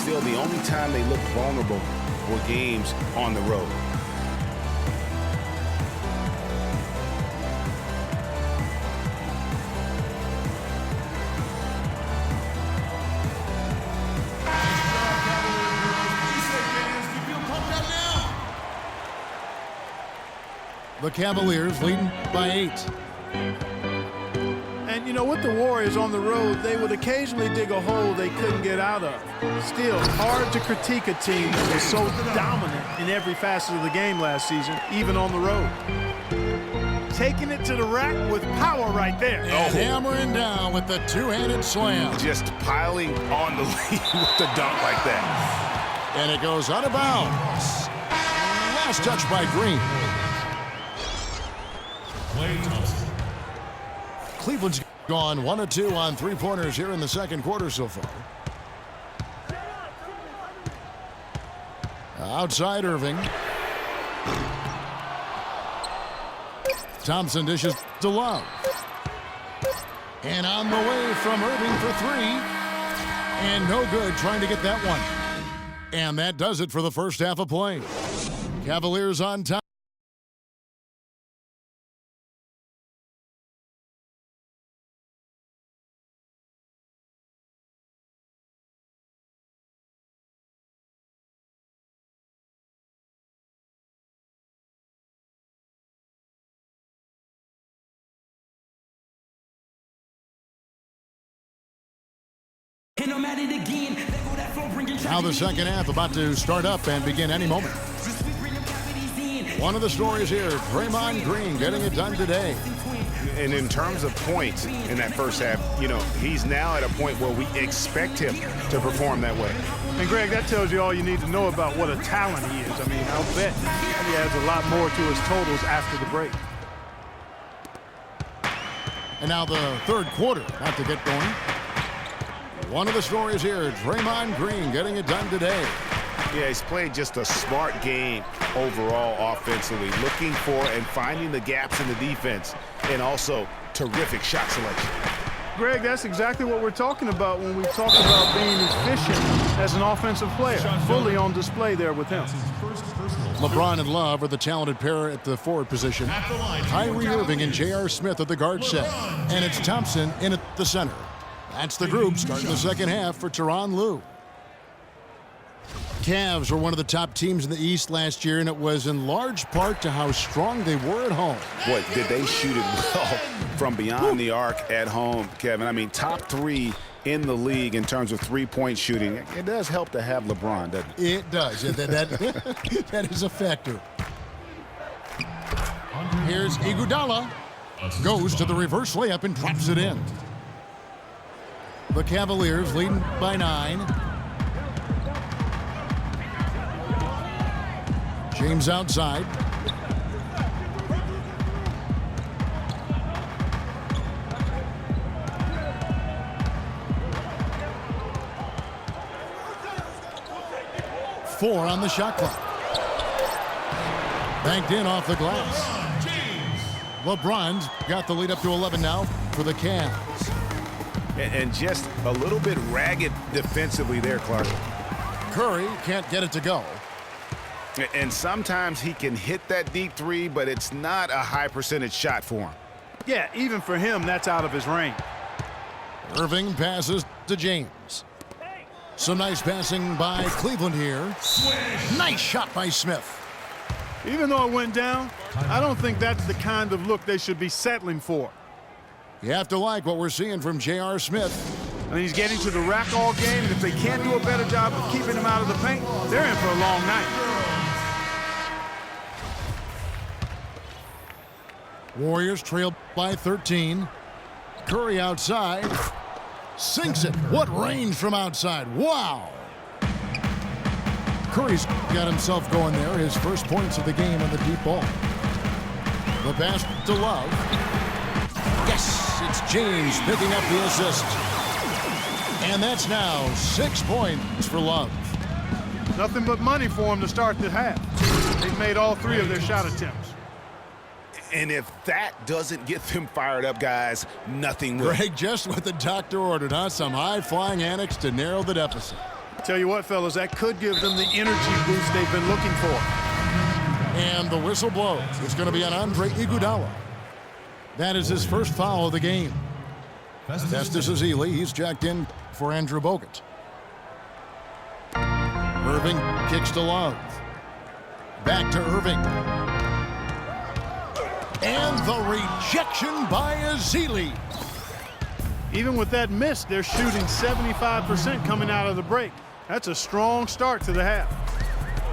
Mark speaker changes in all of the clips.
Speaker 1: feel the only time they look vulnerable were games on the road.
Speaker 2: The Cavaliers leading by 8.
Speaker 3: And, you know, with the Warriors on the road, they would occasionally dig a hole they couldn't get out of. Still, hard to critique a team that was so dominant in every facet of the game last season, even on the road. Taking it to the rack with power right there.
Speaker 2: And hammering down with the two-handed slam.
Speaker 1: Just piling on the lead with the dunk like that.
Speaker 2: And it goes out of bounds. Last touch by Green. Cleveland's gone 1 of 2 on three-pointers here in the second quarter so far. Outside Irving. Thompson dishes to Love. And on the way from Irving for 3. And no good trying to get that one. And that does it for the first half of play. Cavaliers on top. Now the second half about to start up and begin any moment. One of the stories here, Draymond Green getting it done today.
Speaker 1: And in terms of points in that first half, you know, he's now at a point where we expect him to perform that way.
Speaker 3: And, Greg, that tells you all you need to know about what a talent he is. I mean, I'll bet he adds a lot more to his totals after the break.
Speaker 2: And now the third quarter about to get going. One of the stories here, Draymond Green getting it done today.
Speaker 1: Yeah, he's played just a smart game overall offensively, looking for and finding the gaps in the defense, and also terrific shot selection.
Speaker 3: Greg, that's exactly what we're talking about when we talk about being efficient as an offensive player. Fully on display there with him.
Speaker 2: LeBron and Love are the talented pair at the forward position. Kyrie Irving and J.R. Smith at the guard set. And it's Thompson in at the center. That's the group starting the second half for Tyronn Lue. Cavs were one of the top teams in the East last year, and it was in large part to how strong they were at home.
Speaker 1: Boy, did they shoot it well from beyond the arc at home, Kevin. I mean, top 3 in the league in terms of three-point shooting. It does help to have LeBron, doesn't it?
Speaker 2: It does. That is a factor. Here's Iguodala. Goes to the reverse layup and drops it in. The Cavaliers leading by 9. James outside. Four on the shot clock. Banked in off the glass. LeBron's got the lead up to 11 now for the Cavs.
Speaker 1: And just a little bit ragged defensively there, Clark.
Speaker 2: Curry can't get it to go.
Speaker 1: And sometimes he can hit that deep three, but it's not a high percentage shot for him.
Speaker 3: Yeah, even for him, that's out of his range.
Speaker 2: Irving passes to James. Some nice passing by Cleveland here. Nice shot by Smith.
Speaker 3: Even though it went down, I don't think that's the kind of look they should be settling for.
Speaker 2: You have to like what we're seeing from J.R. Smith.
Speaker 3: I mean, he's getting to the rack all game, and if they can't do a better job of keeping him out of the paint, they're in for a long night.
Speaker 2: Warriors trail by 13. Curry outside. Sinks it. What range from outside. Wow. Curry's got himself going there. His first points of the game on the deep ball. The pass to Love. Yes, it's James picking up the assist. And that's now 6 points for Love.
Speaker 3: Nothing but money for him to start the half. They've made all 3 of their shot attempts.
Speaker 1: And if that doesn't get them fired up, guys, nothing will.
Speaker 2: Greg, just what the doctor ordered, huh? Some high-flying annex to narrow the deficit.
Speaker 3: Tell you what, fellas, that could give them the energy boost they've been looking for.
Speaker 2: And the whistle blows. It's going to be on Andre Iguodala. That is his first foul of the game. Festus Ezeli, he's jacked in for Andrew Bogut. Irving kicks to Love. Back to Irving. And the rejection by Ezeli.
Speaker 3: Even with that miss, they're shooting 75% coming out of the break. That's a strong start to the half.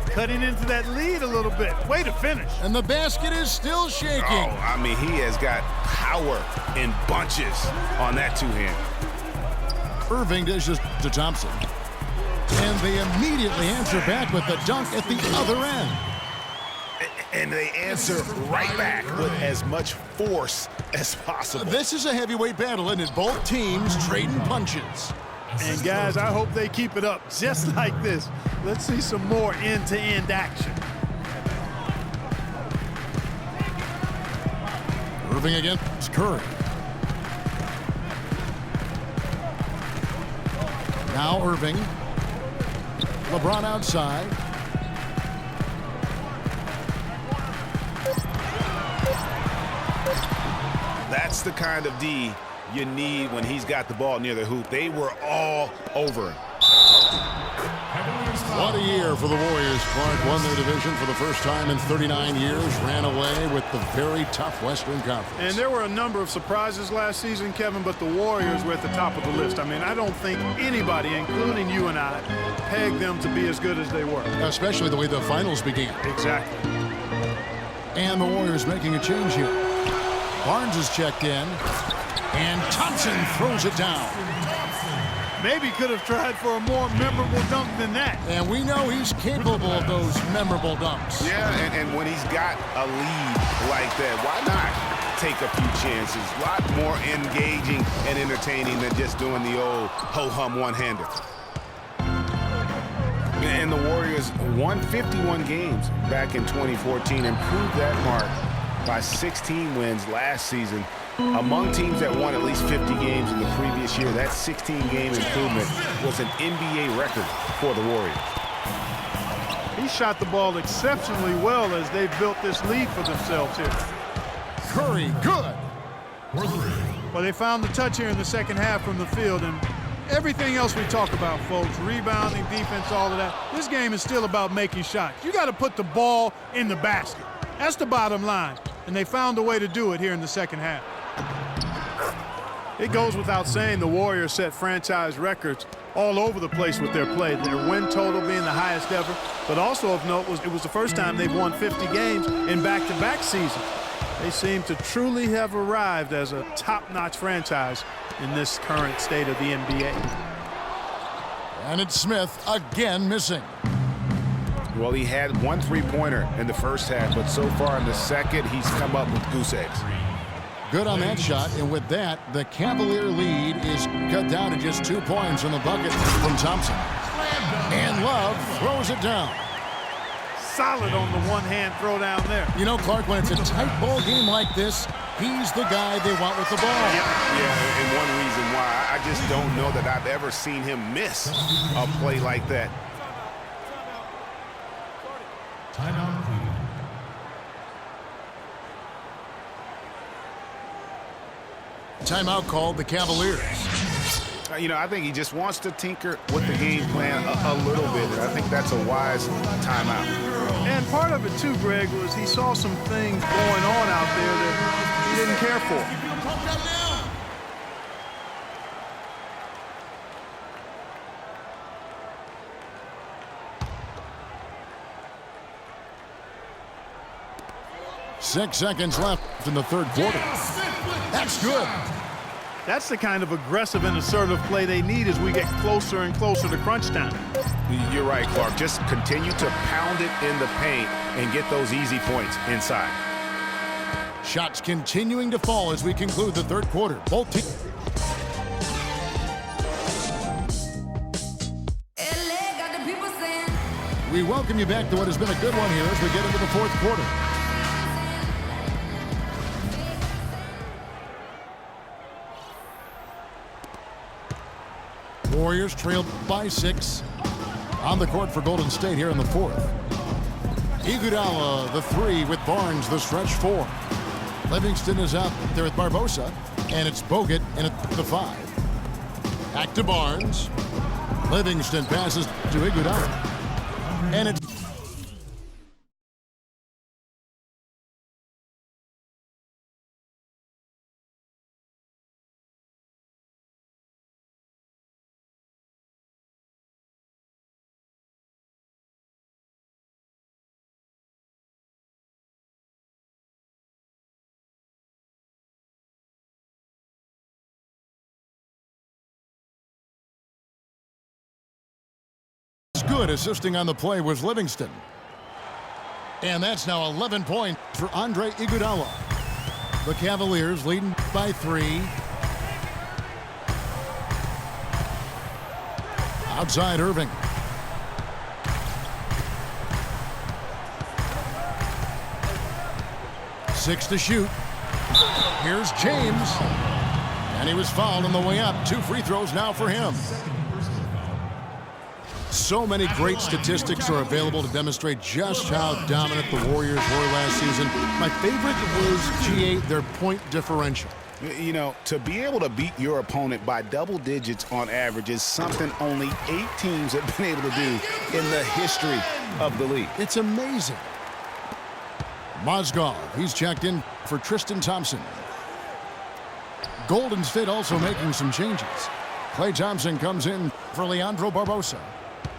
Speaker 3: Cutting into that lead a little bit. Way to finish.
Speaker 2: And the basket is still shaking.
Speaker 1: Oh, I mean, he has got power in bunches on that two-hand.
Speaker 2: Irving dishes to Thompson. And they immediately answer back with the dunk at the other end.
Speaker 1: And they answer right back with as much force as possible.
Speaker 2: This is a heavyweight battle, and it both teams trading punches.
Speaker 3: And guys, I hope they keep it up just like this. Let's see some more end-to-end action.
Speaker 2: Irving against Curry. Now Irving. LeBron outside.
Speaker 1: That's the kind of D you need when he's got the ball near the hoop. They were all over him.
Speaker 2: What a year for the Warriors. Clark won their division for the first time in 39 years, ran away with the very tough Western Conference.
Speaker 3: And there were a number of surprises last season, Kevin, but the Warriors were at the top of the list. I mean, I don't think anybody, including you and I, pegged them to be as good as they were.
Speaker 2: Especially the way the finals began.
Speaker 3: Exactly.
Speaker 2: And the Warriors making a change here. Barnes is checked in, and Thompson throws it down.
Speaker 3: Maybe could have tried for a more memorable dunk than that.
Speaker 2: And we know he's capable of those memorable dunks.
Speaker 1: Yeah, and when he's got a lead like that, why not take a few chances? A lot more engaging and entertaining than just doing the old ho-hum one-hander. And the Warriors won 51 games back in 2014, improved that mark by 16 wins last season. Among teams that won at least 50 games in the previous year, that 16-game improvement was an NBA record for the Warriors.
Speaker 3: He shot the ball exceptionally well as they've built this lead for themselves here.
Speaker 2: Curry, good.
Speaker 3: Well, they found the touch here in the second half from the field, and everything else we talk about, folks, rebounding, defense, all of that, this game is still about making shots. You got to put the ball in the basket. That's the bottom line, and they found a way to do it here in the second half. It goes without saying the Warriors set franchise records all over the place with their play. Their win total being the highest ever, but also of note was it was the first time they've won 50 games in back-to-back seasons. They seem to truly have arrived as a top-notch franchise in this current state of the NBA.
Speaker 2: And it's Smith again missing.
Speaker 1: Well, he had one three-pointer in the first half, but so far in the second, he's come up with goose eggs.
Speaker 2: Good on that shot, and with that, the Cavalier lead is cut down to just 2 points in the bucket from Thompson. And Love throws it down.
Speaker 3: Solid on the one-hand throw down there.
Speaker 2: You know, Clark, when it's a tight ball game like this, he's the guy they want with the ball.
Speaker 1: Yeah, and one reason why, I just don't know that I've ever seen him miss a play like that.
Speaker 4: Timeout, please.
Speaker 2: Timeout called the Cavaliers.
Speaker 1: You know, I think he just wants to tinker with the game plan a little bit. I think that's a wise timeout.
Speaker 3: And part of it, too, Greg, was he saw some things going on out there that he didn't care for.
Speaker 2: Six seconds left in the third quarter. That's good.
Speaker 3: That's the kind of aggressive and assertive play they need as we get closer and closer to crunch time.
Speaker 1: You're right, Clark. Just continue to pound it in the paint and get those easy points inside.
Speaker 2: Shots continuing to fall as we conclude the third quarter. Both teams. We welcome you back to what has been a good one here as we get into the fourth quarter. Warriors trailed by 6. on the court for Golden State here in the fourth. Iguodala, the 3 with Barnes, the stretch 4. Livingston is out there with Barbosa, and it's Bogut in at the 5. Back to Barnes. Livingston passes to Iguodala. And it's good. Assisting on the play was Livingston. And that's now 11 points for Andre Iguodala. The Cavaliers leading by 3. Outside Irving. Six to shoot. Here's James. And he was fouled on the way up. 2 free throws now for him. So many great statistics are available to demonstrate just how dominant the Warriors were last season. My favorite was G8, their point differential.
Speaker 1: You know, to be able to beat your opponent by double digits on average is something only 8 teams have been able to do in the history of the league.
Speaker 2: It's amazing. Mozgov, he's checked in for Tristan Thompson. Golden State also making some changes. Klay Thompson comes in for Leandro Barbosa.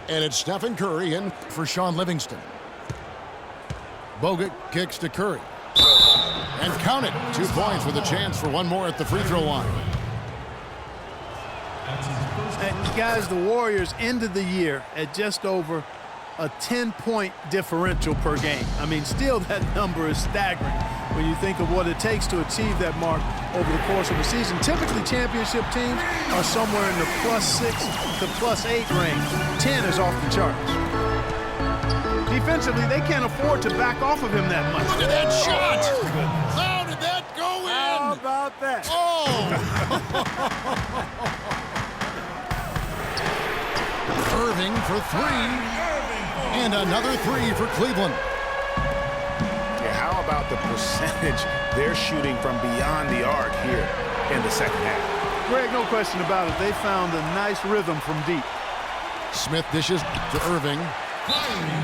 Speaker 2: And it's Stephen Curry in for Sean Livingston. Bogut kicks to Curry. And count it. 2 points with a chance for one more at the free throw line.
Speaker 3: And guys, the Warriors ended the year at just over a 10-point differential per game. I mean, still that number is staggering when you think of what it takes to achieve that mark over the course of a season. Typically, championship teams are somewhere in the +6 to +8 range. 10 is off the charts. Defensively, they can't afford to back off of him that much.
Speaker 2: Look at that shot! How did that go in?
Speaker 3: How about that?
Speaker 2: Oh! Irving for 3. And another 3 for Cleveland.
Speaker 1: Yeah, how about the percentage they're shooting from beyond the arc here in the second half?
Speaker 3: Greg, no question about it. They found a nice rhythm from deep.
Speaker 2: Smith dishes to Irving.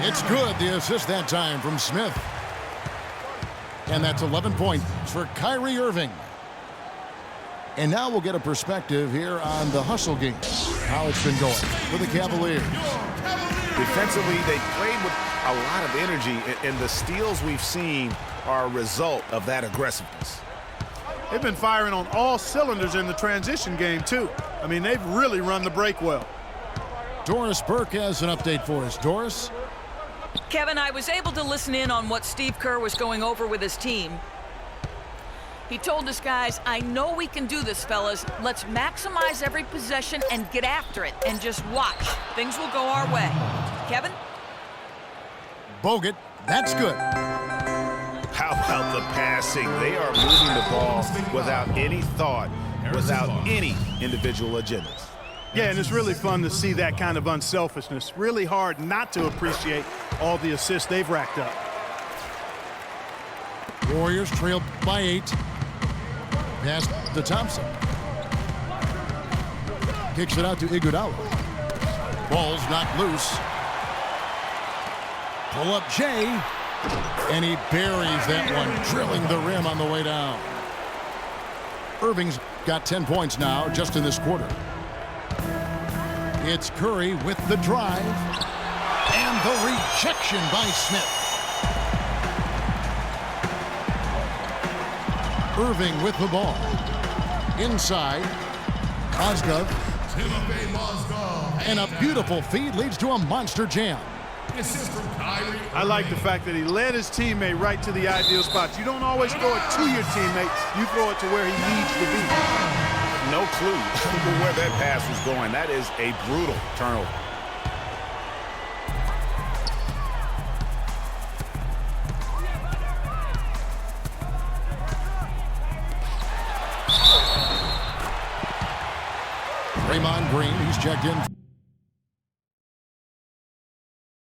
Speaker 2: It's good. The assist that time from Smith. And that's 11 points for Kyrie Irving. And now we'll get a perspective here on the hustle game, how it's been going for the Cavaliers.
Speaker 1: Defensively, they played with a lot of energy, and the steals we've seen are a result of that aggressiveness.
Speaker 3: They've been firing on all cylinders in the transition game, too. I mean, they've really run the break well.
Speaker 2: Doris Burke has an update for us. Doris?
Speaker 5: Kevin, I was able to listen in on what Steve Kerr was going over with his team. He told us, guys, I know we can do this, fellas. Let's maximize every possession and get after it and just watch. Things will go our way. Kevin?
Speaker 2: Bogut, that's good.
Speaker 1: How about the passing? They are moving the ball without any thought, without any individual agendas.
Speaker 3: Yeah, and it's really fun to see that kind of unselfishness. Really hard not to appreciate all the assists they've racked up.
Speaker 2: Warriors trail by 8. Pass to Thompson. Kicks it out to Iguodala. Ball's knocked loose. Pull up Jay. And he buries that one, drilling the rim on the way down. Irving's got 10 points now just in this quarter. It's Curry with the drive. And the rejection by Smith. Irving with the ball. Inside. Mozgov. And a beautiful feed leads to a monster jam.
Speaker 3: I like the fact that he led his teammate right to the ideal spots. You don't always throw it to your teammate. You throw it to where he needs to be.
Speaker 1: No clue where that pass was going. That is a brutal turnover.
Speaker 2: Draymond Green, he's checked in